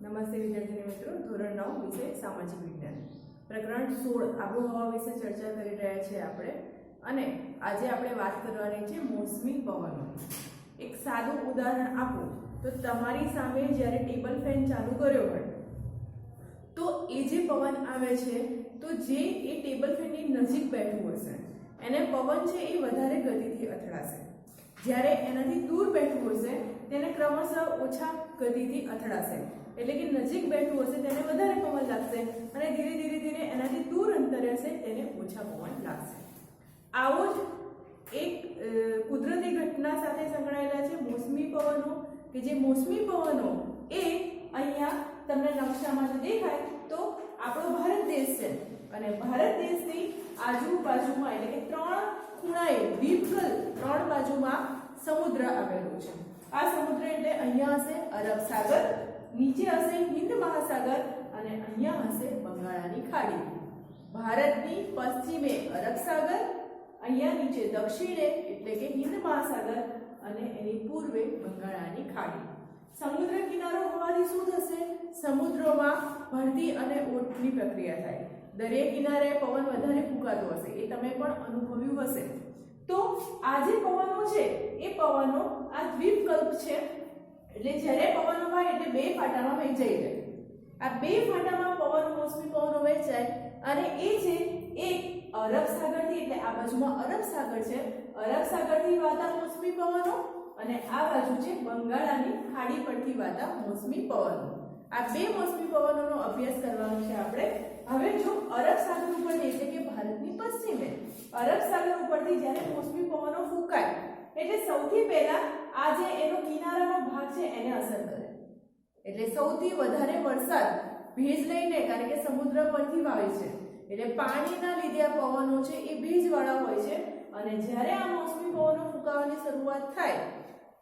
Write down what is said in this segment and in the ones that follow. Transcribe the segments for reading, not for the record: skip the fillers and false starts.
નમસ્તે વિદ્યાર્થી મિત્રો, ધોરણ 9 વિષય સામાજિક વિજ્ઞાન પ્રકરણ 16 આબોહવા વિશે ચર્ચા કરી રહ્યા છીએ આપણે. અને આજે આપણે વાત કરવાની છે મોસમી પવનોની. એક સાદું ઉદાહરણ આપું તો તમારી સામે જ્યારે ટેબલ ફેન ચાલુ કર્યો હોય તો એ જે પવન આવે છે તો જે એ ટેબલ ફેનની નજીક બેઠું હશે એને પવન છે એ વધારે ગતિથી અથડાશે. જ્યારે એનાથી દૂર બેઠું હશે તેને ક્રમશઃ ઓછા ગતિથી અથડાશે. એટલે કે નજીક બેઠું હશે તેને વધારે પવન લાગશે અને ધીરે ધીરે ધીરે એનાથી દૂર અંતરે હશે તેને ઓછા પવન લાગશે. આવો જ એક કુદરતી ઘટના સાથે સંકળાયેલા છે મોસમી પવનો, કે જે મોસમી પવનો એ અહીંયા તમને નકશામાં દેખાય તો આપણો ભારત દેશ છે અને ભારત દેશની આજુબાજુમાં એટલે કે ત્રણ ખૂણાએ દ્વીપકલ ત્રણ બાજુમાં સમુદ્ર આવેલો છે. આ સમુદ્ર એટલે અહીંયા હશે અરબ સાગર, નીચે હશે હિન્દ મહાસાગર અને અહીંયા હશે બંગાળાની ખાડી. ભારતની પશ્ચિમે અરબ સાગર, અહીંયા નીચે દક્ષિણે એટલે કે હિન્દ મહાસાગર અને એની પૂર્વે બંગાળાની ખાડી. સમુદ્ર કિનારો હોવાથી શું થશે? સમુદ્રમાં ભરતી અને ઓટની પ્રક્રિયા થાય. દરિયા કિનારે પવન વધારે ફૂંકાતો હશે, એ તમે પણ અનુભવ્યું હશે. તો આ જે પવનો છે એ પવનો આ દ્વીપકલ્પ છે એટલે જ્યારે પવનો હોય એટલે બે ફાટામાં વહેંચાઈ જાય. આ બે ફાટામાં પવનો મોસમી પવનો વહેંચાય અને એ છે એક અરબ સાગરથી એટલે આ બાજુમાં અરબ સાગર છે, અરબ સાગરથી વાતા મોસમી પવનો અને આ બાજુ છે બંગાળાની ખાડી પરથી વાતા મોસમી પવનો. આ બે મોસમી પવનોનો અભ્યાસ કરવાનો છે આપણે. હવે જો અરબ સાગર ઉપરથી એટલે કે ભારતની પશ્ચિમે અરબ સાગર ઉપરથી જ્યારે મોસમી પવનો ફૂંકાય એટલે સૌથી પહેલા આ જે એનો કિનારાનો ભાગ છે એને અસર કરે. એટલે સૌથી વધારે વરસાદ ભેજ લઈને, કારણ કે સમુદ્ર પરથી વાવે છે એટલે પાણીના લીધે આ પવનો છે એ ભેજવાળા હોય છે અને જ્યારે આ મોસમી પવનો ફૂંકાવાની શરૂઆત થાય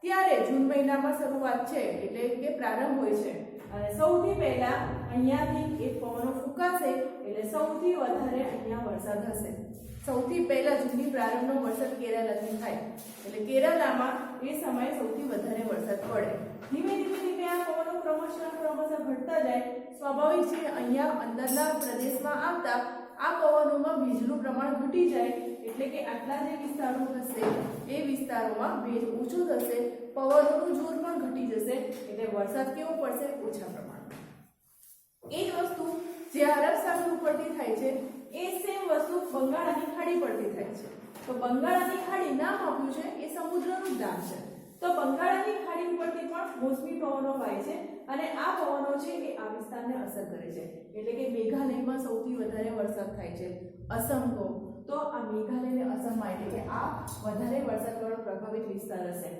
ત્યારે જૂન મહિનામાં શરૂઆત છે એટલે કે પ્રારંભ હોય છે અને સૌથી પહેલા અહીંયાથી એ પવનો ફૂંકાશે એટલે સૌથી વધારે અહીંયા વરસાદ હશે. સૌથી પહેલા જૂનની પ્રારંભનો વરસાદ કેરાલાથી થાય એટલે કેરાલામાં એ સમયે સૌથી વધારે વરસાદ પડે. ધીમે ધીમે ધીમે આ પવનો ક્રમશઃ ઘટતા જાય. સ્વાભાવિક છે અહીંયા અંદરના પ્રદેશમાં આવતા આ પવનોમાં ભેજનું પ્રમાણ ઘટી જાય એટલે કે આટલા જે વિસ્તારો હશે એ વિસ્તારોમાં ભેજ ઓછું થશે, પવનોનું જોર પણ ઘટી જશે એટલે વરસાદ કેવો પડશે? ઓછા પ્રમાણમાં. એ જ વસ્તુ જે અરબ સાગર ઉપરથી થાય છે એ સેમ વસ્તુ બંગાળાની ખાડી પરથી થાય છે. તો બંગાળાની ખાડી નામ આપ્યું છે એ સમુદ્રનું જ નામ છે. તો બંગાળાની ખાડી ઉપરથી પણ મોસમી પવનો વાય છે અને આ પવનો છે એ આ વિસ્તારને અસર કરે છે. એટલે કે મેઘાલયમાં સૌથી વધારે વરસાદ થાય છે. અસમ તો આ મેઘાલય અને અસમમાં એટલે કે આ વધારે વરસાદવાળો પ્રભાવિત વિસ્તાર હશે.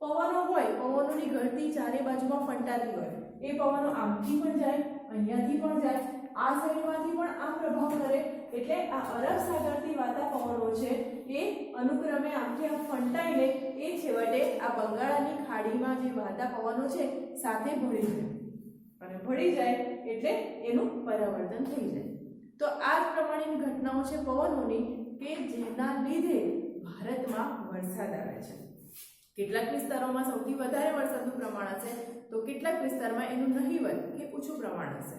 પવનો હોય, પવનોની ગળતી ચારે બાજુમાં ફંટાતી હોય, એ પવનો આમથી પણ જાય, અહીંયાથી પણ જાય, આ સાઈડમાંથી પણ આ પ્રભાવ કરે એટલે આ અરબ સાગરથી વાતા પવનો છે એ અનુક્રમે આમથી આમ ફંટાઈને એ છેવટે આ બંગાળાની ખાડીમાં જે વાતા પવનો છે સાથે ભળી જાય અને ભળી જાય એટલે એનું પરાવર્તન થઈ જાય. તો આ જ પ્રમાણેની ઘટનાઓ છે પવનોની કે જેના લીધે ભારતમાં વરસાદ આવે છે. કેટલાક વિસ્તારોમાં સૌથી વધારે વરસાદનું પ્રમાણ હશે તો કેટલાક વિસ્તારમાં એનું નહીવત કે ઓછું પ્રમાણ હશે.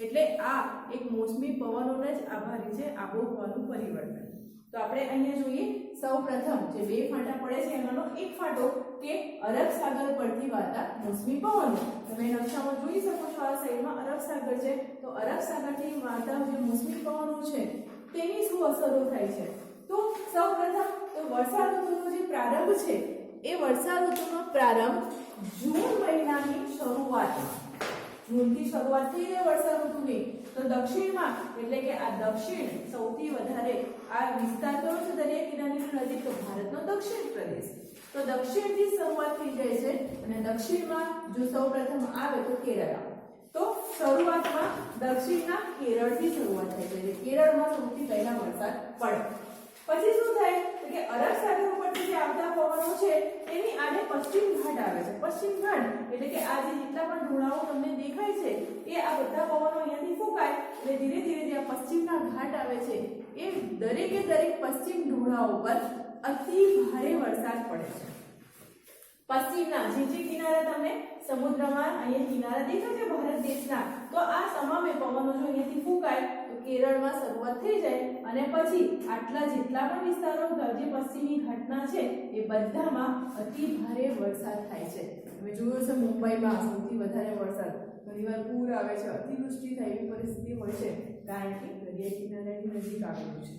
એટલે આ એક મોસમી પવનોને જ આભારી છે આબોહવાનું પરિવર્તન. તો આપણે અહીંયા જોઈએ સૌપ્રથમ જે બે ફાંટા પડે છે એમાંનો એક ફાંટો કે અરબ સાગર પરથી વાતા મોસમી પવનો. તમે નકશામાં જોઈ શકો છો આ સાઈડમાં અરબ સાગર છે તો અરબ સાગરથી વાતા જે મોસમી પવનો છે તેની શું અસરો થાય છે? તો સૌપ્રથમ તો વર્ષા ઋતુનો જે પ્રારંભ છે એ વર્ષા ઋતુનો પ્રારંભ જૂન મહિનાની શરૂઆતમાં, જૂનથી શરૂઆત થઈ જાય વર્ષા ઋતુની તો દક્ષિણમાં એટલે કે આ દક્ષિણ સૌથી વધારે આ વિસ્તાર કયો છે દરિયા કિનારાની નજીક? તો ભારતનો દક્ષિણ પ્રદેશ. તો દક્ષિણથી શરૂઆત થઈ જાય છે અને દક્ષિણમાં જો સૌપ્રથમ આવે તો કેરળ. તો શરૂઆતમાં દક્ષિણના કેરળથી શરૂઆત થઈ જાય છે. કેરળમાં સૌથી પહેલા વરસાદ પડે. પછી શું થાય કે અરબ સાગર ઉપરથી જે આવતા પવનો છે એની આડે પશ્ચિમ ઘાટ આવે છે. પશ્ચિમ ઘાટ એટલે કે આ જે જેટલા પણ ઢોળાવો તમને દેખાય છે એ આ બધા પવનો અહીંયાથી ફૂંકાય એટલે ધીરે ધીરે જે પશ્ચિમના ઘાટ આવે છે એ દરેકે દરેક પશ્ચિમ ઢોળાવો પર અતિ ભારે વરસાદ પડે છે. પશ્ચિમના જે કિનારા તમને સમુદ્રમાં અહીંયા કિનારા દેખાય છે ભારત દેશના, તો આ તમામે પવનો જો અહીંયાથી ફૂંકાય તો કેરળમાં શરૂઆત થઈ જાય અને પછી આટલા જેટલા પણ વિસ્તારો જે પશ્ચિમી ઘાટના છે એ બધામાં અતિ ભારે વરસાદ થાય છે. તમે જોયું હશે મુંબઈમાં સૌથી વધારે વરસાદ, ઘણીવાર પૂર આવે છે, અતિવૃષ્ટિ થાય એવી પરિસ્થિતિ હોય છે કારણ કે દરિયા કિનારાની નજીક આવેલું છે.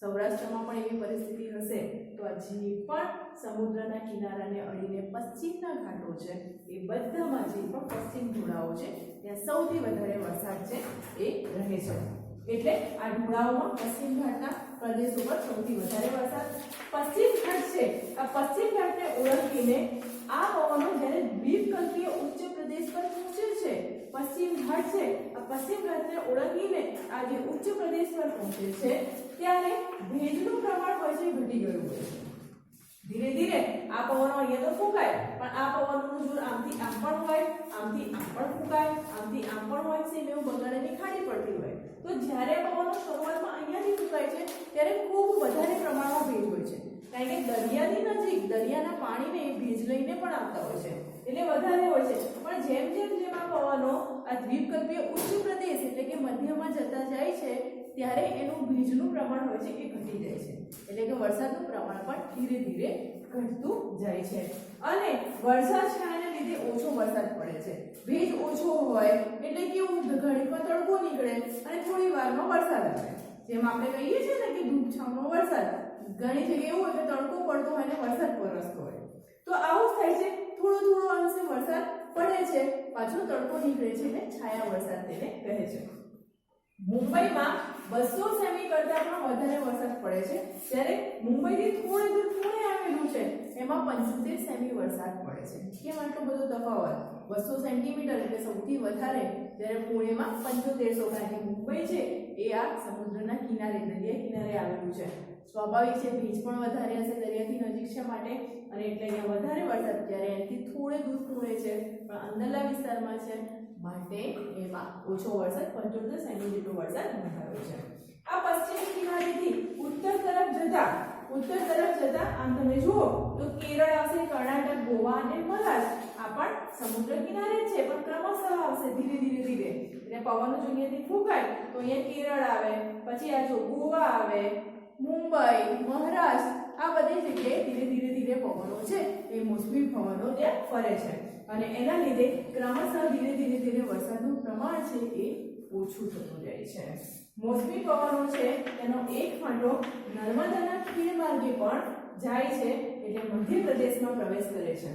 સૌરાષ્ટ્રમાં પણ એવી પરિસ્થિતિ હશે તો આ જે પણ સમુદ્રના કિનારાને અડીને પશ્ચિમના ઘાટો છે એ બધામાં જે પણ પશ્ચિમ ઢોળાવો છે ત્યાં સૌથી વધારે વરસાદ છે એ રહે છે. એટલે આ ઢોળાવોમાં પશ્ચિમ ઘાટના પ્રદેશો પર સૌથી વધારે વરસાદ. પશ્ચિમ ઘાટ છે, આ પશ્ચિમ ઘાટને ઓળખીને આ પવનો જ્યારે દ્વીપકલ્પીય ઉચ્ચ પ્રદેશ પર પહોંચે છે, પશ્ચિમ ઘાટ છે, આ પશ્ચિમ ઘાટને ઓળખીને આ જે ઉચ્ચ પ્રદેશ પર પહોંચે છે ત્યારે ભેજનું પ્રમાણ હોય છે ઘટી ગયું હોય છે. ધીરે ધીરે આ પવનો અહીંયા તો ફૂંકાય, પણ આ પવનનું જોર આમથી આમ પણ હોય, આમથી આમ પણ ફૂંકાય, આમથી આમ પણ હોય છે, એવું બંગાળની ખાડી પડતી હોય. તો જ્યારે પવનો શરૂઆતમાં અહીંયાથી ફૂંકાય છે ત્યારે ખૂબ વધારે પ્રમાણમાં ભેજ હોય છે, કારણ કે દરિયાની નજીક દરિયાના પાણીને ભેજ લઈને પણ આવતા હોય છે એટલે વધારે હોય છે. પણ જેમ જેમ આ પવનો આ દ્વીપકલ્પીય ઉચ્ચ પ્રદેશ એટલે કે મધ્યમાં જતા જાય છે ત્યારે એનું ભેજનું પ્રમાણ હોય છે એ ઘટી જાય છે, એટલે કે વરસાદનું પ્રમાણ પણ ધીરે ધીરે ઘટતું જાય છે અને વરસાદ છાયાને લીધે ઓછો વરસાદ પડે છે. ભેજ ઓછો હોય એટલે કેવું, ઘડીકમાં તડકો નીકળે અને થોડી વારમાં વરસાદ આવે. જેમ આપણે કહીએ છીએ ને કે ધૂપ છાંવનો વરસાદ, ઘણી જગ્યાએ એવું હોય કે તડકો પડતો હોય ને વરસાદ વરસતો હોય, તો આવું જ થાય છે. થોડો અંશે વરસાદ પડે છે, પાછો તડકો નીકળે છે એટલે છાયા વરસાદ તેને કહે છે. મુંબઈમાં 200 સેમી કરતાં પણ વધારે વરસાદ પડે છે, જ્યારે મુંબઈથી થોડે દૂર પુણે આવેલું છે એમાં 75 સેમી વરસાદ પડે છે. કેમ આટલો બધો તફાવત? 200 સેન્ટીમીટર એટલે સૌથી વધારે, જ્યારે પુણેમાં 7500, કારણ કે મુંબઈ છે એ આ સમુદ્રના કિનારે દરિયા કિનારે આવેલું છે. સ્વાભાવિક છે, ભેજ પણ વધારે હશે, દરિયાથી નજીક છે માટે, અને એટલે અહીંયા વધારે વરસાદ. જ્યારે એનાથી થોડે દૂર પુણે છે પણ અંદરના વિસ્તારમાં છે માટે એમાં ઓછો વરસાદ, 75 સેમી જેટલો વરસાદ નોંધાયો છે. આ પશ્ચિમી કિનારેથી ઉત્તર તરફ જતા આમ તમે જુઓ તો કેરળ આવશે, કર્ણાટક, ગોવા અને મહારાષ્ટ્ર આ પણ સમુદ્ર કિનારે જ છે, પણ ક્રમશઃ આવશે ધીરે ધીરે. એટલે પવનો જો અહીંયાથી ફૂંકાય તો અહીંયા કેરળ આવે, પછી આ જો ગોવા આવે, મુંબઈ, મહારાષ્ટ્ર, આ બધી જગ્યાએ ધીરે ધીરે પવનો છે એ મોસમી પવનો ત્યાં ફરે છે અને એના લીધે ક્રમશઃ ધીરે ધીરે વરસાદનું પ્રમાણ છે એ ઓછું થતું જાય છે. મોસમી પવનો છે એનો એક ફાંટો નર્મદાના ખીણ માર્ગે પણ જાય છે, એટલે મધ્યપ્રદેશમાં પ્રવેશ કરે છે.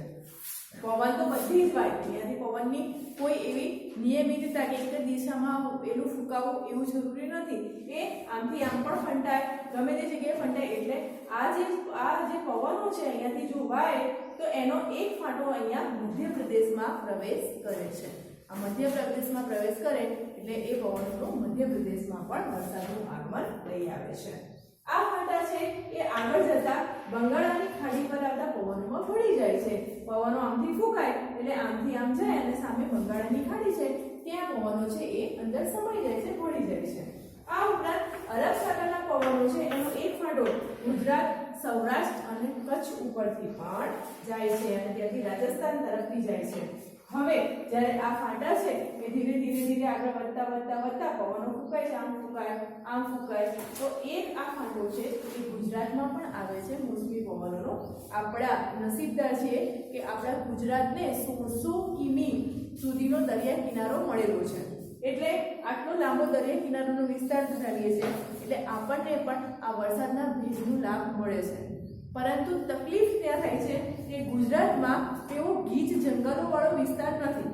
પવન તો બધી જ વાય, અહીંયાથી પવનની કોઈ એવી નિયમિતતા કે એક દિશામાં એનું ફૂંકાવું એવું જરૂરી નથી. એ આમથી આમ પણ ફંટાય, ગમે તે જગ્યાએ ફંટાય. એટલે આ જે પવનો છે અહીંયાથી જો વાય તો એનો એક ફાંટો અહીંયા મધ્યપ્રદેશમાં પ્રવેશ કરે છે. આ મધ્યપ્રદેશમાં પ્રવેશ કરે એટલે એ પવનોનું મધ્યપ્રદેશમાં પણ વરસાદનું આગમન લઈ આવે છે. આ ફાંટા છે એ આગળ જતા બંગાળની ખાડી પર આવતા પવનોમાં ભળી જાય છે. પવનો આમથી ફૂંકાય એટલે આમથી આમ જાય અને સામે બંગાળની ખાડી છે ત્યાં પવનો છે એ અંદર સમાઈ જાય છે, ભળી જાય છે. આ ઉપરાંત અરબ સાગરના પવનો છે એનો એક ફાંટો ગુજરાત, સૌરાષ્ટ્ર અને કચ્છ ઉપરથી પણ જાય છે અને ત્યાંથી રાજસ્થાન તરફથી જાય છે. હવે જ્યારે આ ફાંટા છે એ ધીરે ધીરે આગળ વધતા પવનો ફૂંકાય છે, આમ ફૂંકાય તો એક આ ફાંટો છે એ ગુજરાતમાં પણ આવે છે મોસમી પવનોનો. આપણા નસીબદાર છીએ કે આપણા ગુજરાતને 1600 કિમી સુધીનો દરિયા કિનારો મળેલો છે, એટલે આટલો લાંબો દરિયા કિનારાનો વિસ્તાર ધરાવીએ છીએ, એટલે આપણને પણ આ વરસાદના ભેજનો લાભ મળે છે. પરંતુ તકલીફ ત્યાં થાય છે કે ગુજરાતમાં એવો ગીચ જંગલોવાળો વિસ્તાર નથી.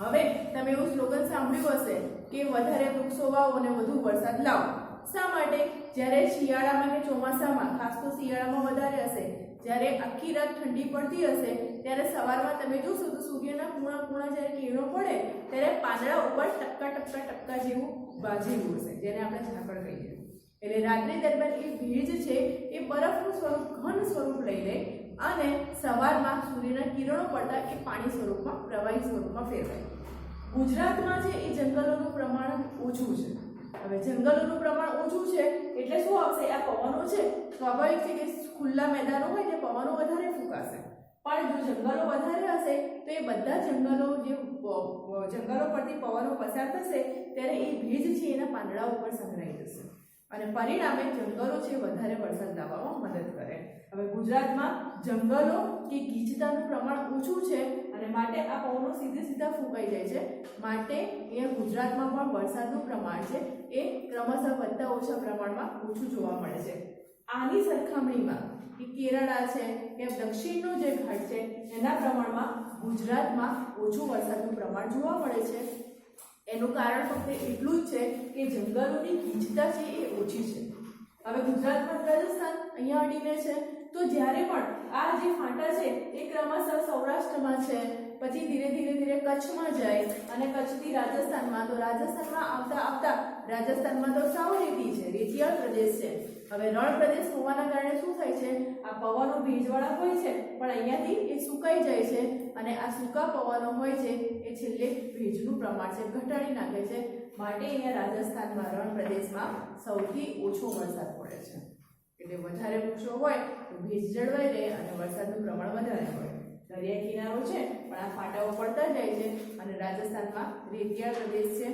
હવે તમે એવું સ્લોગન સાંભળ્યું હશે કે વધારે વૃક્ષો વાવો અને વધુ વરસાદ લાવો. શા માટે? જ્યારે શિયાળામાં કે ચોમાસામાં, ખાસ તો શિયાળામાં વધારે હશે, જ્યારે આખી રાત ઠંડી પડતી હશે ત્યારે સવારમાં તમે જોશો તો સૂર્યના પૂણા જ્યારે કિરણો પડે ત્યારે પાંદડા ઉપર ટપકા જેવું બાજેલું હશે, જેને આપણે ઝાકળ કહીએ. એટલે રાત્રિ દરમિયાન એ ભેજ છે એ બરફનું સ્વરૂપ, ઘન સ્વરૂપ લઈ લે અને સવારમાં સૂર્યના કિરણો પડતા એ પાણી સ્વરૂપમાં, પ્રવાહી સ્વરૂપમાં ફેરવાય. ગુજરાતમાં છે એ જંગલોનું પ્રમાણ ઓછું છે. હવે જંગલોનું પ્રમાણ ઓછું છે એટલે શું આવશે? આ પવનો છે, સ્વાભાવિક છે કે ખુલ્લા મેદાનો હોય તે પવનો વધારે ફૂંકાશે. પણ જો જંગલો વધારે હશે તો એ બધા જંગલો જંગલો પરથી પવનો પસાર થશે ત્યારે એ ભેજ છે એના પાંદડા ઉપર સંગ્રહાઈ જશે અને પરિણામે જંગલો છે વધારે વરસાદ લાવવામાં મદદ કરે. હવે ગુજરાતમાં જંગલો કે ગીચતાનું પ્રમાણ ઓછું છે અને માટે આ પવનો સીધા ફૂંકાઈ જાય છે. માટે અહીંયા ગુજરાતમાં પણ વરસાદનું પ્રમાણ છે એ ક્રમશઃ વધતા ઓછા પ્રમાણમાં ઓછું જોવા મળે છે. આની સરખામણીમાં કે કેરળા છે કે દક્ષિણનો જે ઘાટ છે એના પ્રમાણમાં ગુજરાતમાં ઓછું વરસાદનું પ્રમાણ જોવા મળે છે. એનું કારણ ફક્ત એટલું જ છે કે જંગલોની ગીચતા છે એ ઓછી છે. હવે ગુજરાતમાં રાજસ્થાન અહીંયા અડીને છે તો જ્યારે પણ આ જે ફાંટા છે એ ક્રમશઃ સૌરાષ્ટ્રમાં છે, પછી ધીરે કચ્છમાં જાય અને કચ્છથી રાજસ્થાનમાં, તો રાજસ્થાનમાં આવતા રાજસ્થાનમાં તો સાવ રેતી છે, રેતિયાળ પ્રદેશ છે. હવે રણ પ્રદેશ હોવાના કારણે શું થાય છે, આ પવનો ભેજવાળા હોય છે પણ અહીંયાથી એ સુકાઈ જાય છે અને આ સૂકા પવનો હોય છે એ છેલ્લે ભેજનું પ્રમાણ છે ઘટાડી નાખે છે. માટે અહીંયા રાજસ્થાનમાં રણ પ્રદેશમાં સૌથી ઓછો વરસાદ પડે છે. એટલે વધારે વૃક્ષો હોય તો ભેજ જળવાઈ રહે અને વરસાદનું પ્રમાણ વધારે હોય. દરિયા કિનારો છે પણ આ ફાટાઓ પડતા જાય છે અને રાજસ્થાનમાં રેતિયાળ પ્રદેશ છે,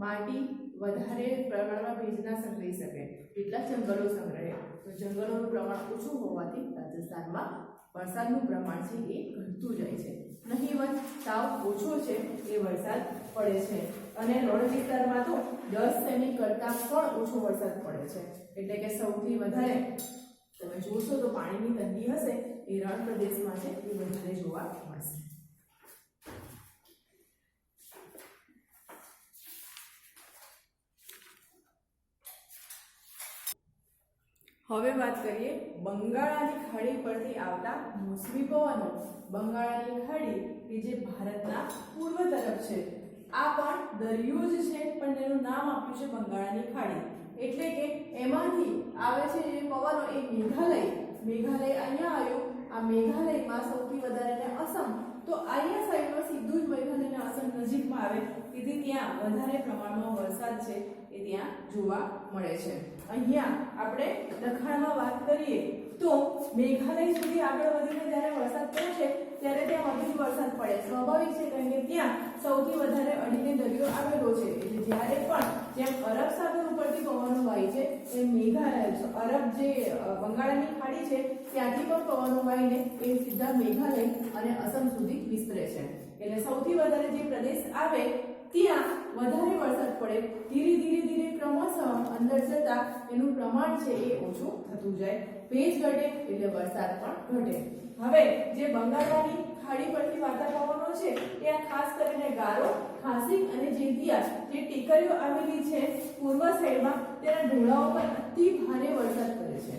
માટી વધારે પ્રમાણમાં ભેજ ના સંગ્રહી શકે એટલા જંગલો સંગ્રહે, તો જંગલોનું પ્રમાણ ઓછું હોવાથી રાજસ્થાનમાં વરસાદનું પ્રમાણ છે એ ઘટતું જાય છે. નહીવત સાવ ઓછો છે એ વરસાદ પડે છે અને રણ વિસ્તારમાં તો 10 સેમી કરતાં પણ ઓછો વરસાદ પડે છે. એટલે કે સૌથી વધારે તમે જોશો તો પાણીની તંગી હશે એ રણ પ્રદેશમાં છે એ વધારે જોવા મળશે. હવે વાત કરીએ બંગાળાની ખાડી પરથી આવતા મોસમી પવનો. બંગાળાની ખાડી કે જે ભારતના પૂર્વ તરફ છે, આ પણ દરિયો જ છે પણ તેનું નામ આપ્યું છે બંગાળાની ખાડી. એટલે કે એમાંથી આવે છે જે પવનો એ મેઘાલય અહીંયા આવ્યું. આ મેઘાલયમાં સૌથી વધારે અસમ, તો અહીંયા સાઈડમાં સીધું જ મેઘાલય અને અસમ નજીકમાં આવે તેથી ત્યાં વધારે પ્રમાણમાં વરસાદ છે એ ત્યાં જોવા મળે છે. અહીંયા આપણે દખાણમાં વાત કરીએ તો મેઘાલય સુધી આગળ વધીને જ્યારે વરસાદ પહોંચે ત્યારે ત્યાં વધુ વરસાદ પડે. સ્વાભાવિક છે કારણ કે ત્યાં સૌથી વધારે અડીને દરિયો આવેલો છે. એટલે જ્યારે પણ જેમ અરબ સાગર ઉપરથી પવનો વાય છે એ મેઘાલય અરબ જે બંગાળાની ખાડી છે ત્યાંથી પણ પવનો વાઈને એ સીધા મેઘાલય અને અસમ સુધી વિસ્તરે છે. એટલે સૌથી વધારે જે પ્રદેશ આવે ત્યાં વધારે વરસાદ પડે. ધીરે ક્રમશઃ અંદર જતા એનું પ્રમાણ છે એ ઓછું થતું જાય. ભેજ ઘટે એટલે વરસાદ પણ ઘટે. હવે જે બંગાળાની ખાડી પરથી વાતા પવનો છે એ ખાસ કરીને ગારો, ખાસી અને જેતિયા જે ટેકરીઓ આવેલી છે પૂર્વ સાઈડમાં તેના ઢોળાવો પર અતિ ભારે વરસાદ પડે છે.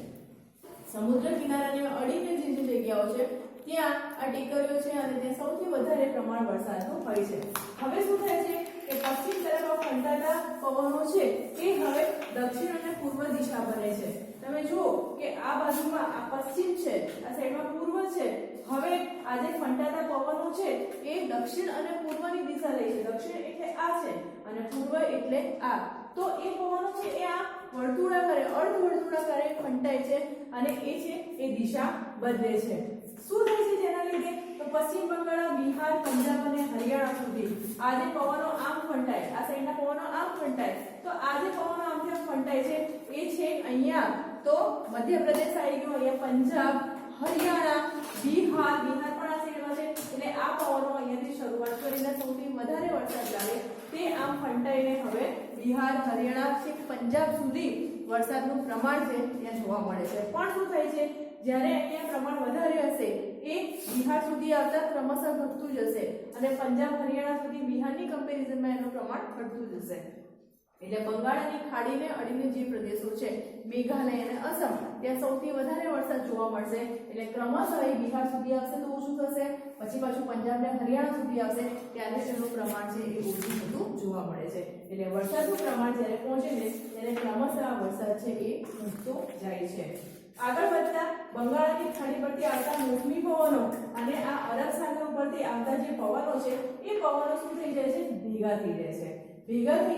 સમુદ્ર કિનારાને અડીને જે જગ્યાઓ છે ત્યાં આ ટેકરીઓ છે અને ત્યાં સૌથી વધારે પ્રમાણ વરસાદનું હોય છે. હવે શું થાય છે કે પશ્ચિમ તરફ ફંટાતા પવનો છે એ હવે દક્ષિણ અને પૂર્વ દિશા બને છે. તમે જુઓ કે આ બાજુમાં આ પશ્ચિમ છે, આ સાઈડમાં પૂર્વ છે. હવે આ જે ફંટાતા પવનો છે એ દક્ષિણ અને પૂર્વની દિશા લે છે. દક્ષિણ એટલે આ છે અને પૂર્વ એટલે આ. તો એ પવનો છે એ આ વર્તુળાકારે અર્ધવર્તુળાકારે ફંટાય છે અને એ છે એ દિશા બદલે છે. શું થાય છે જેના લીધે, તો પશ્ચિમ બંગાળ, બિહાર, પંજાબ અને હરિયાણા સુધી આ જે પવનો આમ ફંટાય, આ સાઈડના પવનો આમ ફંટાય, તો આ જે પવનો આમથી ફંટાય છે એ છે અહીંયા તો મધ્યપ્રદેશ આવી ગયો, અહીંયા પંજાબ, હરિયાણા, બિહાર પણ આ સાઈડમાં છે. એટલે આ પવનો અહીંયાથી શરૂઆત કરીને સૌથી વધારે વરસાદ લાવે તે આમ ફંટાઈને હવે બિહાર, હરિયાણા છે પંજાબ સુધી વરસાદનું પ્રમાણ છે ત્યાં જોવા મળે છે. પણ શું થાય છે, જ્યારે અહીંયા પ્રમાણ વધારે હશે એ બિહાર સુધી આવતા ક્રમશઃ ઘટતું જશે અને પંજાબ, હરિયાણા સુધી બિહારની કમ્પેરિઝનમાં એનું પ્રમાણ ઘટતું જશે. એટલે બંગાળાની ખાડીને અડીને જે પ્રદેશો છે મેઘાલય અને અસમ ત્યાં સૌથી વધારે વરસાદ જોવા મળશે. એટલે ક્રમશઃ એ બિહાર સુધી આવશે તો ઓછું થશે, પછી પાછું પંજાબ ને હરિયાણા સુધી આવશે ત્યારે તેનું પ્રમાણ છે એ ઓછું થતું જોવા મળે છે. એટલે વરસાદનું પ્રમાણ જ્યારે પહોંચે ને ત્યારે ક્રમશઃ આ વરસાદ છે એ ઘટતો જાય છે. આગળ વધતા બંગાળાની ખાડી પરથી આવતા મોસમી પવનો અને આ અરબ સાગર ઉપરથી આવતા જે પવનો છે એ પવનો શું થઈ જાય છે, ભેગા થઈ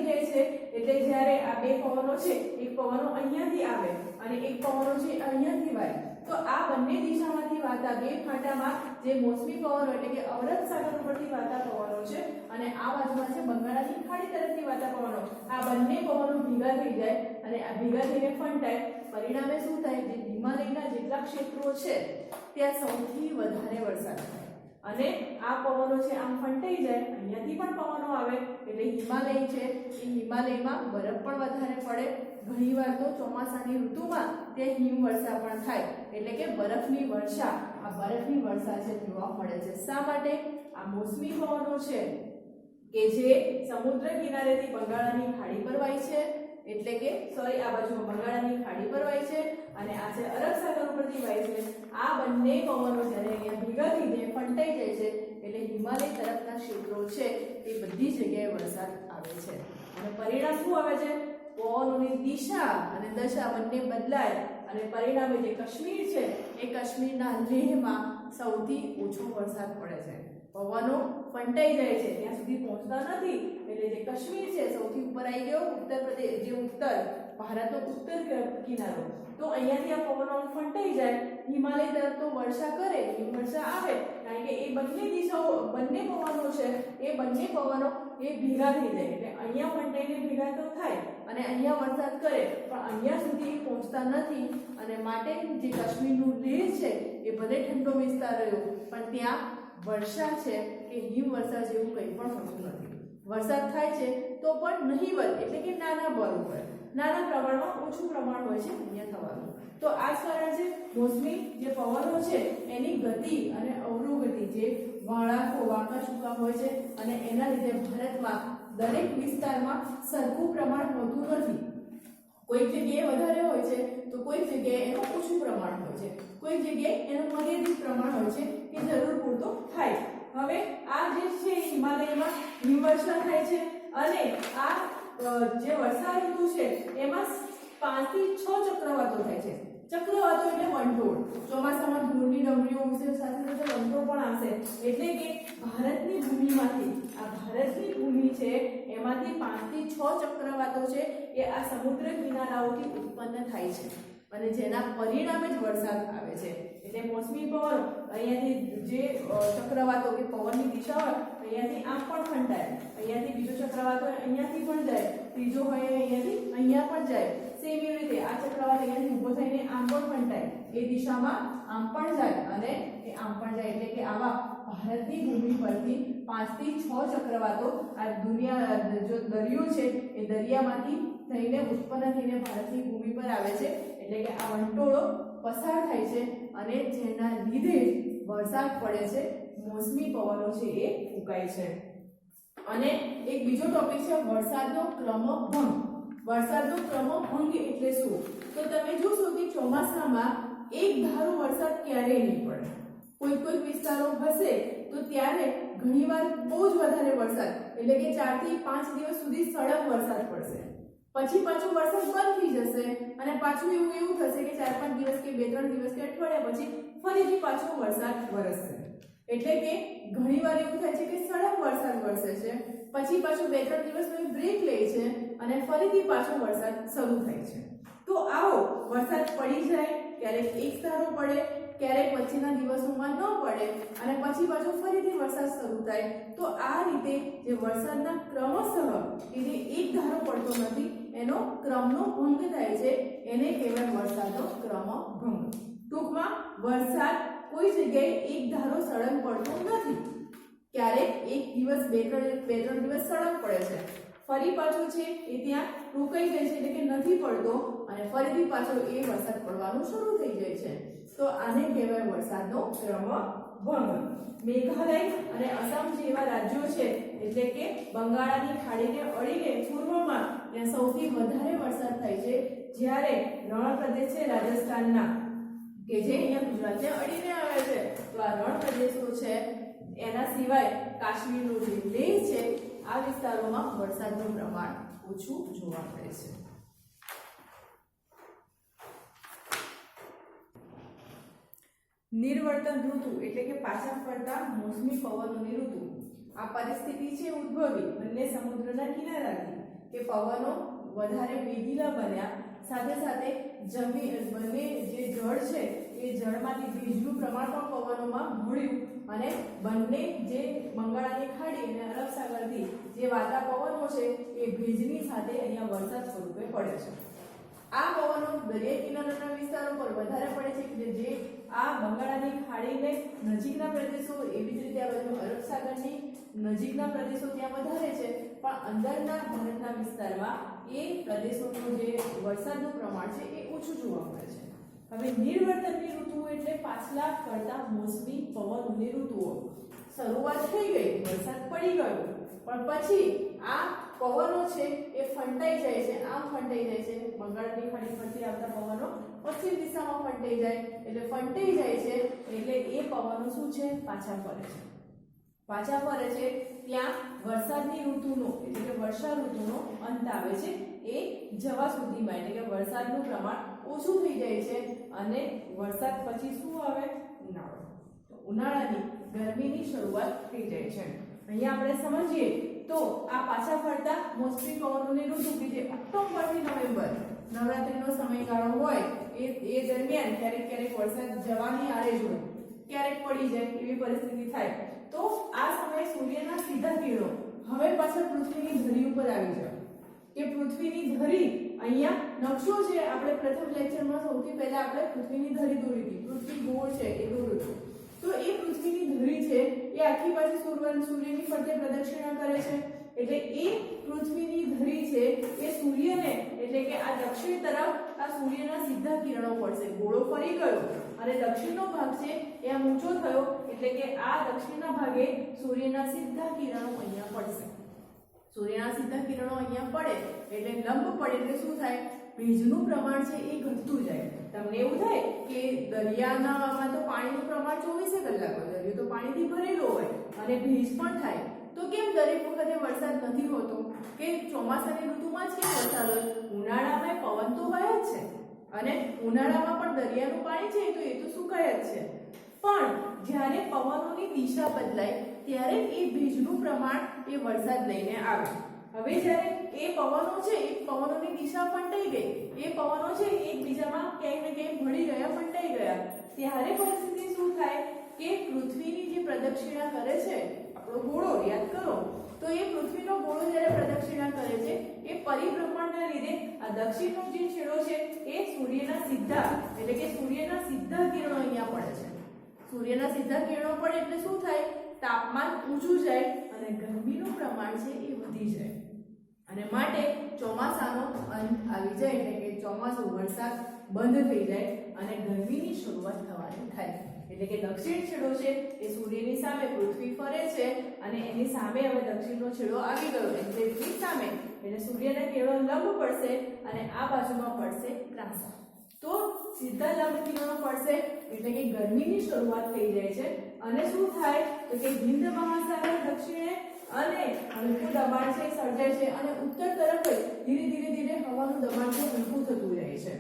જાય છે. એટલે જ્યારે આ બે પવનો છે, એક પવનો અહીંયાથી આવે અને એક પવનો છે અહીંયાથી વાય, તો આ બંને દિશામાંથી વાતા બે ફાંટામાં જે મોસમી પવનો એટલે કે અરબ સાગર ઉપરથી વાતા પવનો છે અને આ બાજુમાં છે બંગાળાની ખાડી તરફથી વાતા પવનો, આ બંને પવનો ભેગા થઈ જાય અને આ ભેગા થઈને ફંટાય, પરિણામે શું થાય, જે હિમાલયના જેટલા ક્ષેત્રો છે ત્યાં સૌથી વધારે વરસાદ થાય અને આ પવનો છે આમ ફંટાઈ જાય, અહીંયાથી પણ પવનો આવે એટલે હિમાલય છે એ હિમાલયમાં બરફ પણ વધારે પડે, ઘણીવાર તો ચોમાસાની ઋતુમાં ત્યાં હિમવર્ષા પણ થાય એટલે કે બરફની વર્ષા, આ બરફની વર્ષા છે જોવા મળે છે. શા માટે? આ મોસમી પવનો છે કે જે સમુદ્ર કિનારેથી બંગાળાની ખાડી પર વાય છે, એટલે કે સોરી આ બાજુ બંગાળાની ખાડી પર વાય છે અને આ છે અરબ સાગર ઉપરથી વાય છે. આ બંને પવનો જ્યારે અહીંયા ભેગા થઈ જાય ફંટાઈ જાય છે એટલે હિમાલય તરફના ક્ષેત્રો છે એ બધી જગ્યાએ વરસાદ આવે છે અને પરિણામ શું આવે છે? પવનોની દિશા અને દશા બંને બદલાય અને પરિણામે જે કાશ્મીર છે એ કાશ્મીરના લેહમાં સૌથી ઓછો વરસાદ પડે છે. પવનો ફંટાઈ જાય છે ત્યાં સુધી પહોંચતા નથી એટલે જે કાશ્મીર છે સૌથી ઉપર આવી ગયો, ઉત્તર પ્રદેશ જે ઉત્તર ભારતનો ઉત્તર કિનારો, તો અહીંયાથી આ પવનો ફંટાઈ જાય, હિમાલય તરફ તો વર્ષા કરે, હિમવર્ષા આવે, કારણ કે એ બંને દિશાઓ બંને પવનો છે એ બંને પવનો એ ભેગા થઈ જાય એટલે અહીંયા ફંટાઈને ભેગા તો થાય અને અહીંયા વરસાદ કરે પણ અહીંયા સુધી પહોંચતા નથી અને માટે જે કાશ્મીરનું લેહ છે એ ભલે ઠંડો વિસ્તાર રહ્યો પણ ત્યાં વર્ષા છે કે હિમવર્ષા જેવું કંઈ પણ હોતું નથી. વરસાદ થાય છે તો પણ નહીવત એટલે કે નાના બળ ઉપર, નાના પ્રમાણમાં ઓછું પ્રમાણ હોય છે અહીંયા થવાનું. તો આ જ કારણ છે મોસમી જે પવનો છે એની ગતિ અને અવરોગતિ જે વળાંકો વાંકા ચૂકા હોય છે અને એના લીધે ભારતમાં દરેક વિસ્તારમાં સરખું પ્રમાણ હોતું નથી. કોઈક જગ્યાએ વધારે હોય છે તો કોઈક જગ્યાએ એનું ઓછું પ્રમાણ હોય છે, કોઈક જગ્યાએ એનું મર્યાદિત પ્રમાણ હોય છે કે જરૂર પૂરતો થાય. હવે આ જે છે હિમાલયમાં હિમવર્ષા થાય છે અને આ જે વર્ષા ઋતુ છે એમાં 5 થી 6 ચક્રવાતો થાય છે. ચક્રવાતો એટલે વંટોળ, ચોમાસામાં ધૂળની ડમરીઓ ઉડશે, સાથે સાથે વંટોળ પણ આવશે એટલે કે ભારતની ભૂમિમાંથી, આ ભારતની ભૂમિ છે એમાંથી 5 થી 6 ચક્રવાતો છે એ આ સમુદ્ર કિનારાઓથી ઉત્પન્ન થાય છે અને જેના પરિણામે જ વરસાદ આવે છે. એટલે મોસમી પવન અહીંયાથી જે ચક્રવાતો કે પવનની દિશા હોય અહીંયાથી આમ પણ ફંટાય, અહીંયાથી બીજો ચક્રવાત હોય અહીંયાથી પણ જાય, ત્રીજો હોય અહીંયાથી અહીંયા પણ જાય. સેમ એવી રીતે આ ચક્રવાત અહીંયાથી ઊભો થઈને આમ પણ ફંટાય, એ દિશામાં આમ પણ જાય અને એ આમ પણ જાય એટલે કે આવા ભારતની ભૂમિ પરથી 5 થી 6 ચક્રવાતો આ દુનિયા જો દરિયો છે એ દરિયામાંથી થઈને ઉત્પન્ન થઈને ભારતની ભૂમિ પર આવે છે એટલે કે આ વંટોળો પસાર થાય છે અને જેના લીધે વરસાદ પડે છે, મોસમી પવનો છે એ ફૂંકાય છે. અને એક બીજો ટોપિક છે વરસાદનો ક્રમભંગ. વરસાદનો ક્રમભંગ એટલે શું? તો તમે જોશો કે ચોમાસામાં એક ધારો વરસાદ ક્યારેય નહીં પડે. કોઈ વિસ્તારો હશે તો ત્યારે ઘણીવાર બહુ જ વધારે વરસાદ એટલે કે 4 થી 5 દિવસ સુધી સળંગ વરસાદ પડશે, પછી પાછો વરસાદ બંધ થઈ જશે અને પાછું એવું થશે કે 4-5 દિવસ કે 2-3 દિવસ કે અઠવાડિયા પછી ફરીથી પાછો વરસાદ વરસશે. એટલે કે ઘણીવાર એવું થાય છે કે સળંગ વરસાદ વરસે છે, પછી પાછો 2-3 દિવસનો બ્રેક લે છે અને ફરીથી પાછો વરસાદ શરૂ થાય છે. તો આવો વરસાદ પડી જાય, ક્યારેક એક ધારો પડે, ક્યારેક પછીના દિવસોમાં ન પડે અને પછી પાછો ફરીથી વરસાદ શરૂ થાય. તો આ રીતે જે વરસાદના ક્રમશઃ કે જે એક ધારો પડતો નથી એનો ક્રમનો ભંગ થાય છે એને કહેવાય વરસાદનો ક્રમભંગ. ટૂંકમાં વરસાદ કોઈ જગ્યાએ એક ધારો સળંગ પડતો નથી, ક્યારેક એક દિવસ 2-3 દિવસ સળંગ પડે છે, ફરી પાછો છે એ ત્યાં રોકાઈ જાય છે એટલે કે નથી પડતો અને ફરીથી પાછો એ વરસાદ પડવાનું શરૂ થઈ જાય છે. તો આને કહેવાય વરસાદનો ક્રમભંગ. મેઘાલય અને અસમ જેવા રાજ્યો છે એટલે કે બંગાળાની ખાડીને અડીને પૂર્વમાં ત્યાં સૌથી વધારે વરસાદ થાય છે, જ્યારે રણ પ્રદેશ છે રાજસ્થાનના કે જે અહીંયા ગુજરાતને અડીને આવે છે, તો આ રણ પ્રદેશો છે એના સિવાય કાશ્મીરનો જે લેહ છે આ વિસ્તારોમાં વરસાદનું પ્રમાણ ઓછું જોવા મળે છે. નિર્વર્તન ઋતુ એટલે કે પાછા ફરતા મોસમી પવનોની ઋતુ. આ પરિસ્થિતિ છે ઉદ્ભવી બંને સમુદ્રના કિનારાથી કે પવનો વધારે વેગીલા બન્યા, સાથે સાથે બંને જે જળ છે એ જળમાંથી ભેજનું પ્રમાણ પણ પવનોમાં મળ્યું અને બંને જે બંગાળાની ખાડી અને અરબ સાગરથી જે વાતા પવનો છે એ ભેજની સાથે અહીંયા વરસાદ સ્વરૂપે પડે છે. આ પવનો દરિયાઈ કિનારાના વિસ્તારો પર વધારે પડે છે કે જે આ બંગાળાની ખાડીને નજીકના પ્રદેશો, એવી જ રીતે આ બાજુ અરબ સાગરની નજીકના પ્રદેશો ત્યાં વધારે છે, પણ અંદરના ભારતના વિસ્તારમાં એ પ્રદેશોનું જે વરસાદનું પ્રમાણ છે એ ઓછું જોવા મળે છે. હવે નિર્વર્તનની ઋતુઓ એટલે પાછલા ફરતા મોસમી પવનોની ઋતુઓ. શરૂઆત થઈ ગઈ, વરસાદ પડી ગયો, પણ પછી આ પવનો છે એ ફંટાઈ જાય છે, આમ ફંટાઈ જાય છે. બંગાળની ખાડી પરથી આવતા પવનો પશ્ચિમ દિશામાં ફંટાઈ જાય, એટલે ફંટાઈ જાય છે એટલે એ પવનો શું છે, પાછા ફરે છે. પાછા ફરે છે ત્યાં વરસાદની ઋતુનો એટલે કે વર્ષા ઋતુનો અંત આવે છે. એ જવા સુધીમાં એટલે કે વરસાદનું પ્રમાણ ઓછું થઈ જાય છે અને વરસાદ પછી શું આવે, ઉનાળો. તો ઉનાળાની ગરમીની શરૂઆત થઈ જાય છે. અહીંયા આપણે સમજીએ તો આ પાછા ફરતા મોસમી પવનોની ઋતુ કે જે ઓક્ટોબર થી નવેમ્બર નવરાત્રીનો સમયગાળો હોય એ દરમિયાન ક્યારેક ક્યારેક વરસાદ જવાની આરે જ હોય, ક્યારેક પડી જાય એવી પરિસ્થિતિ થાય. તો આ સમયે સૂર્યના સીધા કિરણો હવે પાછા પૃથ્વીની ધરી ઉપર આવી જાય કે પૃથ્વીની ધરી અહીંયા નકશો છે. આપણે પ્રથમ લેક્ચરમાં સૌથી પહેલા આપણે પૃથ્વીની ધરી દોરી હતી, પૃથ્વી ગોળ છે એ દોર્યું. તો એ પૃથ્વીની ધરી છે એ આખી બાજુ સૂર્યની ફરતે પ્રદક્ષિણા કરે છે. એટલે એ પૃથ્વીની ધરી છે એ સૂર્યને એટલે કે આ દક્ષિણ તરફ આ સૂર્યના સીધા કિરણો પડશે. ગોળો ફરી ગયો અને દક્ષિણનો ભાગ છે એ આમ ઊંચો થયો એટલે કે આ દક્ષિણના ભાગે સૂર્યના સીધા કિરણો અહીંયા પડશે. સૂર્યના સીધા કિરણો અહીંયા પડે એટલે લંબ પડે એટલે શું થાય, ભેજનું પ્રમાણ છે એ ઘટતું જાય. તમને એવું થાય કે દરિયામાં તો પાણીનું પ્રમાણ 24 કલાક હોય, દરિયો તો પાણીથી ભરેલો હોય અને ભેજ પણ થાય. તો કેમ દરેક વખતે વરસાદ નથી હોતો કે ચોમાસાની ઋતુમાં જ કેમ વરસાદ હોય? ઉનાળામાં પવન તો હોય જ છે અને ઉનાળામાં પણ દરિયાનું પાણી છે તો એ તો સુકાય જ છે, પણ જ્યારે પવનોની દિશા બદલાય ત્યારે એ ભેજનું પ્રમાણ એ વરસાદ લઈને આવે. હવે જ્યારે એ પવનો છે એ પવનોની દિશા ફંટાઈ ગઈ, એ પવનો છે એકબીજામાં ક્યાંય ને ક્યાંય ભળી ગયા, ફંટાઈ ગયા, ત્યારે પરિસ્થિતિ શું થાય કે પૃથ્વીની જે પ્રદક્ષિણા કરે છે આપણો ગોળો, યાદ કરો તો એ પૃથ્વીનો ગોળો જ્યારે પ્રદક્ષિણા કરે છે એ પરિભ્રમણના લીધે આ દક્ષિણનો જે છેડો છે એ સૂર્યના સીધા એટલે કે સૂર્યના સીધા કિરણો અહીંયા પડે છે. સૂર્યના સીધા કિરણો પડે એટલે શું થાય, તાપમાન ઊંચું જાય અને ગરમીનું પ્રમાણ છે એ વધી જાય અને માટે ચોમાસાનો અંત આવી જાય એટલે કે ચોમાસું, વરસાદ બંધ થઈ જાય અને ગરમીની શરૂઆત થવાની થાય. એટલે કે દક્ષિણ છેડો છે એ સૂર્યની સામે પૃથ્વી ફરે છે અને એની સામે હવે દક્ષિણનો છેડો આવી ગયો એટલે એની સામે એટલે સૂર્યના કિરણો લંબ પડશે અને આ બાજુમાં પડશે ત્રાંસા. તો સીધા લંબ કિરણો પડશે એટલે કે ગરમીની શરૂઆત થઈ જાય છે અને શું થાય તો કે હિન્દ મહાસાગર દક્ષિણે અને હલકું દબાણ છે સર્જાય છે અને ઉત્તર તરફ ધીરે ધીરે હવાનું દબાણ છે હલકું થતું જાય છે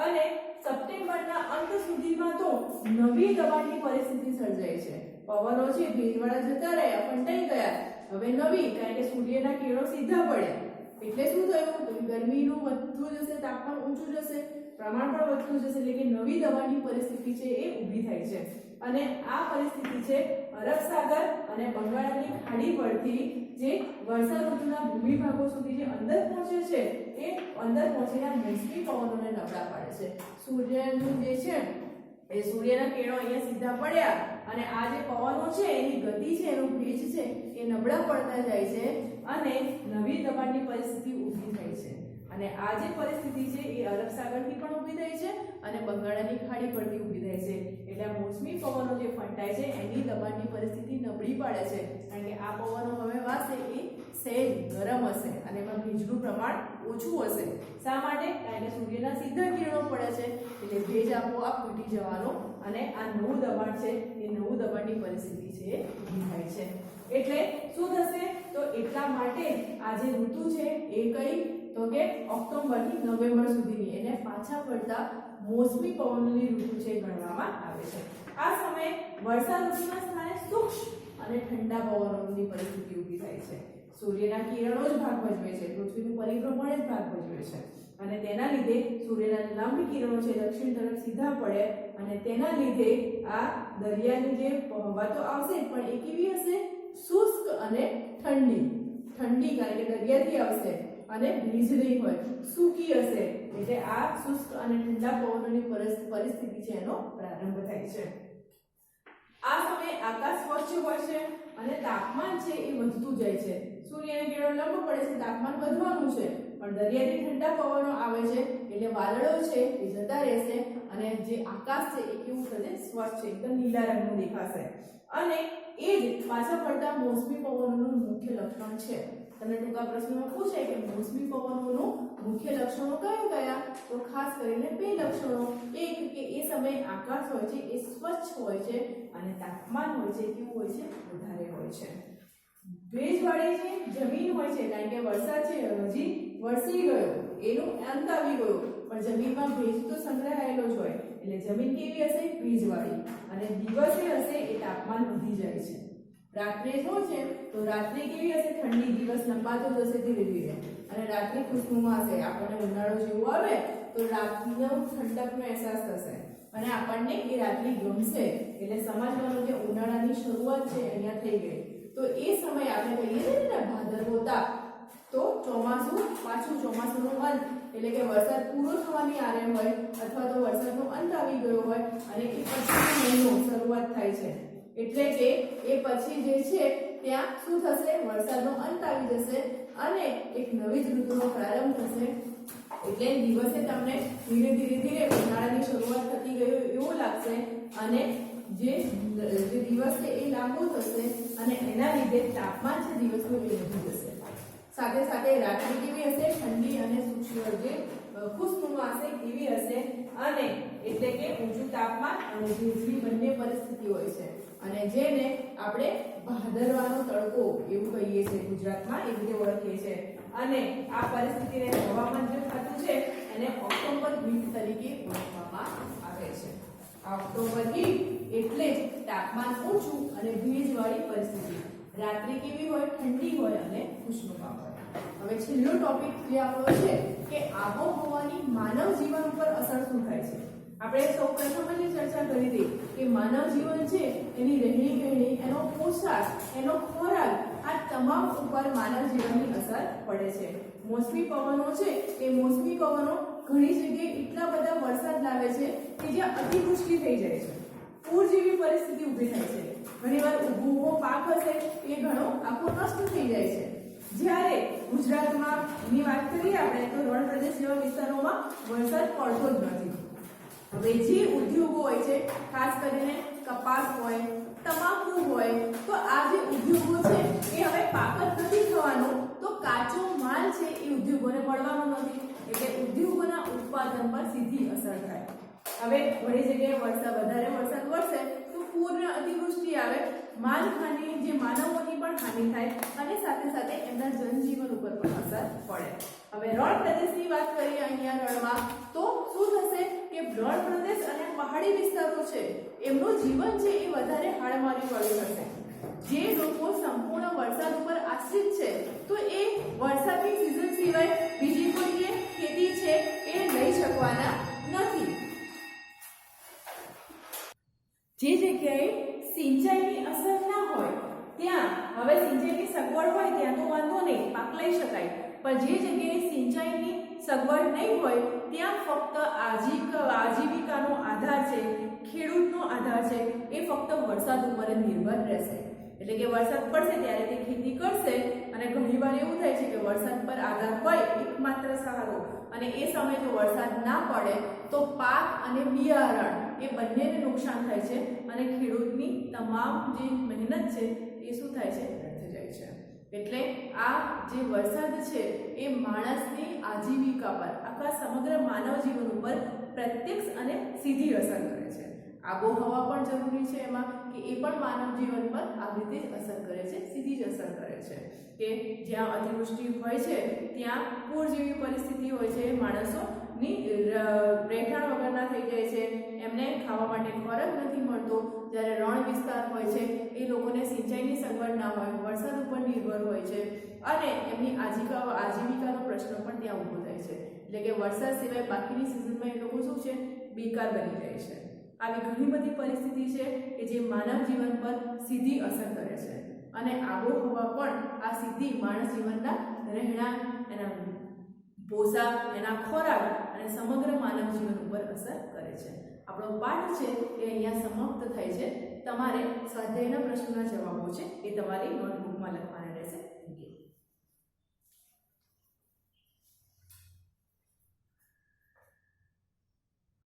અને સપ્ટેમ્બરના અંત સુધીમાં તો નવી દબાણની પરિસ્થિતિ સર્જાય છે. પવનો છે ભેજવાળા જતા રહ્યા, ફંટાઈ ગયા, હવે નવી, કારણ કે સૂર્યના કિરણો સીધા પડ્યા એટલે શું થયું તો ગરમીનું વધતું જશે, તાપમાન ઊંચું જશે, પ્રમાણ પણ વધતું જશે એટલે કે નવી દબાણની પરિસ્થિતિ છે એ ઊભી થાય છે અને આ પરિસ્થિતિ છે અરબ સાગર અને બંગાળની ખાડી પરથી જે વર્ષા ઋતુના ભૂમિભાગો સુધી જે અંદર પહોંચે છે એ અંદર પહોંચેલા મોસમી પવનોને નબળા પાડે છે. સૂર્યનું જે છે એ સૂર્યના કિરણો અહીંયા સીધા પડ્યા અને આ જે પવનો છે એની ગતિ છે, એનો ભેજ છે એ નબળા પડતા જાય છે અને નવી દબાણની પરિસ્થિતિ ઊભી થાય છે અને આ જે પરિસ્થિતિ છે એ અરબ સાગરથી પણ ઊભી થાય છે અને બંગાળની ખાડી પરથી ઊભી થાય છે. એટલે આ મોસમી પવનો જે ફંટાય છે એની દબાણની પરિસ્થિતિ નબળી પાડે છે કારણ કે આ પવનો હવે વાશે એ સહેજ ગરમ હશે અને એમાં ભેજનું પ્રમાણ ઓછું હશે. શા માટે? કારણ કે સૂર્યના સીધા કિરણો પડે છે એટલે ભેજ આપોઆપ ઘટી જવાનો અને આ નવું દબાણ છે એ નવું દબાણની પરિસ્થિતિ છે એ ઊભી થાય છે. એટલે શું થશે તો એટલા માટે આ જે ઋતુ છે એ કઈ તો કે ઓક્ટોબર થી નવેમ્બર સુધીની એટલે પાછા ફરતા મોસમી પવનોની ઋતુ છે ગણવામાં આવે છે. આ સમયે વર્ષા ઋતુના સ્થાને સૂક્ષ્મ અને ઠંડા પવનોની પરિસ્થિતિ ઊભી થાય છે. સૂર્યના કિરણો જ ભાગ ભજવે છે, પૃથ્વીનું પરિભ્રમણ જ ભાગ ભજવે છે અને તેના લીધે સૂર્યના લંબ કિરણો છે દક્ષિણ તરફ સીધા પડે અને તેના લીધે આ દરિયાની જે હવા તો આવશે પણ એ કેવી હશે? શુષ્ક અને ઠંડી. ઠંડી કારણ કે દરિયાથી આવશે અને ભેજ નહીં હોય, સૂકી હશે. એટલે આ શુષ્ક અને ઠંડા પવનોની પરિસ્થિતિ છે એનો પ્રારંભ થાય છે. આ સમયે આકાશ સ્વચ્છ હોય છે અને તાપમાન છે એ વધતું જાય છે. સૂર્યની કિરણો લંબ પડે છે, તાપમાન વધવાનું છે, પણ દરિયાથી ઠંડા પવનો આવે છે એટલે વાદળો છે એ જતા રહેશે અને જે આકાશ છે એ કેવું થશે? સ્વચ્છ, એકદમ નીલા રંગનું દેખાશે. અને એ જ પાછા પડતા મોસમી પવનોનું મુખ્ય લક્ષણ છે. તમને ટૂંકા પ્રશ્નમાં પૂછાય કે મોસમી પવનોનું મુખ્ય લક્ષણો કયા કયા? તો ખાસ કરીને બે લક્ષણો. એક કે એ સમયે આકાશ હોય છે એ સ્વચ્છ હોય છે અને તાપમાન હોય છે કેવું હોય છે? વધારે હોય છે. ભેજવાળી જે જમીન હોય છે કારણ કે વરસાદ છે હજી વરસી ગયો, એનો અંત આવી ગયો, પણ જમીનમાં ભેજ તો સંગ્રહાયેલો જ હોય એટલે જમીન કેવી હશે? ભેજવાળી. અને દિવસે હશે એ તાપમાન વધી જાય છે. રાત્રે શું છે તો રાત્રે કેવી હશે? ઠંડી. દિવસ લંબાતો જશે ધીરે ધીરે અને રાત્રે ખુશનુમા હશે. આપણને ઉનાળો જેવું આવે તો રાતનો ઠંડકનો અહેસાસ થશે અને આપણને એ રાત્રિ ગમશે. એટલે સમજવાનું કે ઉનાળાની શરૂઆત છે અહીંયા થઈ ગઈ. તો એ સમય આપણે કહીએ છીએ ને ભાદરવો તાપ, તો ચોમાસું, પાછું ચોમાસુનો અંત એટલે કે વરસાદ પૂરો થવાની આરે હોય અથવા તો વરસાદનો અંત આવી ગયો હોય અને એ પછીનો મહિનો શરૂઆત થાય છે. એટલે કે એ પછી જે છે ત્યાં શું થશે? વરસાદનો અંત આવી જશે અને એક નવી જ ઋતુનો પ્રારંભ થશે. એટલે દિવસે તમને ધીરે ધીરે ઉનાળાની શરૂઆત થતી ગઈ એવું લાગશે અને જે દિવસ છે એ લાંબો થશે અને એના લીધે તાપમાન છે દિવસનું એ વધી જશે. સાથે સાથે રાત્રિ કેવી હશે? ઠંડી અને સૂક્ષ્મ જે ખુશનુમા હશે કેવી હશે? અને એટલે કે ઊંચું તાપમાન અને ભેજની બંને પરિસ્થિતિ હોય છે અને જેને આપણે ભાદરવાનો તડકો એવું કહીએ છીએ ગુજરાતમાં, એવી રીતે ઓળખીએ છીએ. અને આ પરિસ્થિતિને હવામાન જે થતું છે એને ઓક્ટોબર હીટ તરીકે ઓળખવામાં આવે છે. ઓક્ટોબર હીટ એટલે જ તાપમાન ઊંચું અને ભેજવાળી પરિસ્થિતિ. રાત્રિ કેવી હોય? ઠંડી હોય અને ખુશનુમા હોય. હવે છેલ્લો ટોપિક જે આપણો છે કે આબોહવાની માનવ જીવન ઉપર અસર શું થાય છે. આપણે સૌપ્રથમ જ ચર્ચા કરી હતી કે માનવ જીવન છે એની રહેણી કહેણી, એનો પોશાક, એનો ખોરાક, આ તમામ ઉપર માનવ જીવનની અસર પડે છે. મોસમી પવનો છે એ મોસમી પવનો ઘણી જગ્યાએ એટલા બધા વરસાદ લાવે છે કે જ્યાં અતિવૃષ્ટિ થઈ જાય છે, પૂર જેવી પરિસ્થિતિ ઊભી થાય છે. ઘણીવાર ઊભો પાક હશે એ ઘણો આખો નષ્ટ થઈ જાય છે. જ્યારે ગુજરાતમાં ની વાત કરીએ આપણે તો રણ પ્રદેશ જેવા વિસ્તારોમાં વરસાદ પડતો જ નથી. હવે જે ઉદ્યોગો હોય છે, ખાસ કરીને કપાસ હોય, તમાકુ હોય, તો આ જે ઉદ્યોગો છે એ હવે પાક જ નથી થવાનો, તો કાચો માલ છે એ ઉદ્યોગોને મળવાનો નથી એટલે ઉદ્યોગોના ઉત્પાદન પર સીધી અસર થાય. હવે ઘણી જગ્યાએ વધારે વરસાદ વરસે તો પૂર અને અતિવૃષ્ટિ આવે, માલહાની જે માનવોની પણ હાનિ થાય અને સાથે સાથે એમના જનજીવન ઉપર પણ અસર પડે. હવે રણ પ્રદેશની વાત કરીએ અહીંયા રણમાં તો શું થશે કે રણ પ્રદેશ અને પહાડી વિસ્તારો છે એમનું જીવન છે એ વધારે હાડમારી વાળું હશે. જે લોકો સંપૂર્ણ વરસાદ ઉપર આશ્રિત છે તો એ વરસાદની સિઝન સિવાય બીજી કોઈ જે ખેતી છે એ લઈ શકવાના નથી. જે જગ્યાએ સિંચાઈની અસર ના હોય ત્યાં હવે સિંચાઈની સગવડ હોય ત્યાં તો વાંધો નહીં, પાક લઈ શકાય. પણ જે જગ્યાએ સિંચાઈની સગવડ નહીં હોય ત્યાં ફક્ત આજીવિકાનો આધાર છે, ખેડૂતનો આધાર છે એ ફક્ત વરસાદ ઉપર નિર્ભર રહેશે. એટલે કે વરસાદ પડશે ત્યારે તે ખેતી કરશે અને ઘણીવાર એવું થાય છે કે વરસાદ પર આધાર હોય એકમાત્ર સહારો અને એ સમયે જો વરસાદ ના પડે તો પાક અને બિયારણ એ બંનેને નુકસાન થાય છે અને ખેડૂતની તમામ જે મહેનત છે એ શું થાય છે? વ્યર્થ જાય છે. એટલે આ જે વરસાદ છે એ માણસની આજીવિકા પર, આખા સમગ્ર માનવ જીવન ઉપર પ્રત્યક્ષ અને સીધી અસર કરે છે. આબોહવા પણ જરૂરી છે એમાં કે એ પણ માનવ જીવન પર આવી રીતે જ અસર કરે છે, સીધી જ અસર કરે છે. કે જ્યાં અતિવૃષ્ટિ હોય છે ત્યાં પૂર જેવી પરિસ્થિતિ હોય છે, માણસોની રહેઠાણ વગરના થઈ જાય છે, એમને ખાવા માટે ખોરાક નથી મળતો. જ્યારે રણ વિસ્તાર હોય છે એ લોકોને સિંચાઈની સગવડ ના હોય, વરસાદ ઉપર નિર્ભર હોય છે અને એમની આજીવિકાનો પ્રશ્ન પણ ત્યાં ઊભો થાય છે. એટલે કે વરસાદ સિવાય બાકીની સિઝનમાં એ લોકો શું છે? બેકાર બની જાય છે. આવી ઘણી બધી પરિસ્થિતિ છે કે જે માનવ જીવન પર સીધી અસર કરે છે અને આબોહવા પણ આ સીધી માણસ જીવનના રહેણાંક, એના પોશાક, એના ખોરાક અને સમગ્ર માનવ જીવન ઉપર અસર કરે છે. આપણો પાઠ છે એ અહીંયા સમાપ્ત થાય છે. તમારે સ્વાધ્યાયના પ્રશ્નોના જવાબો છે એ તમારી નોટબુકમાં લખવાના રહેશે. Thank you.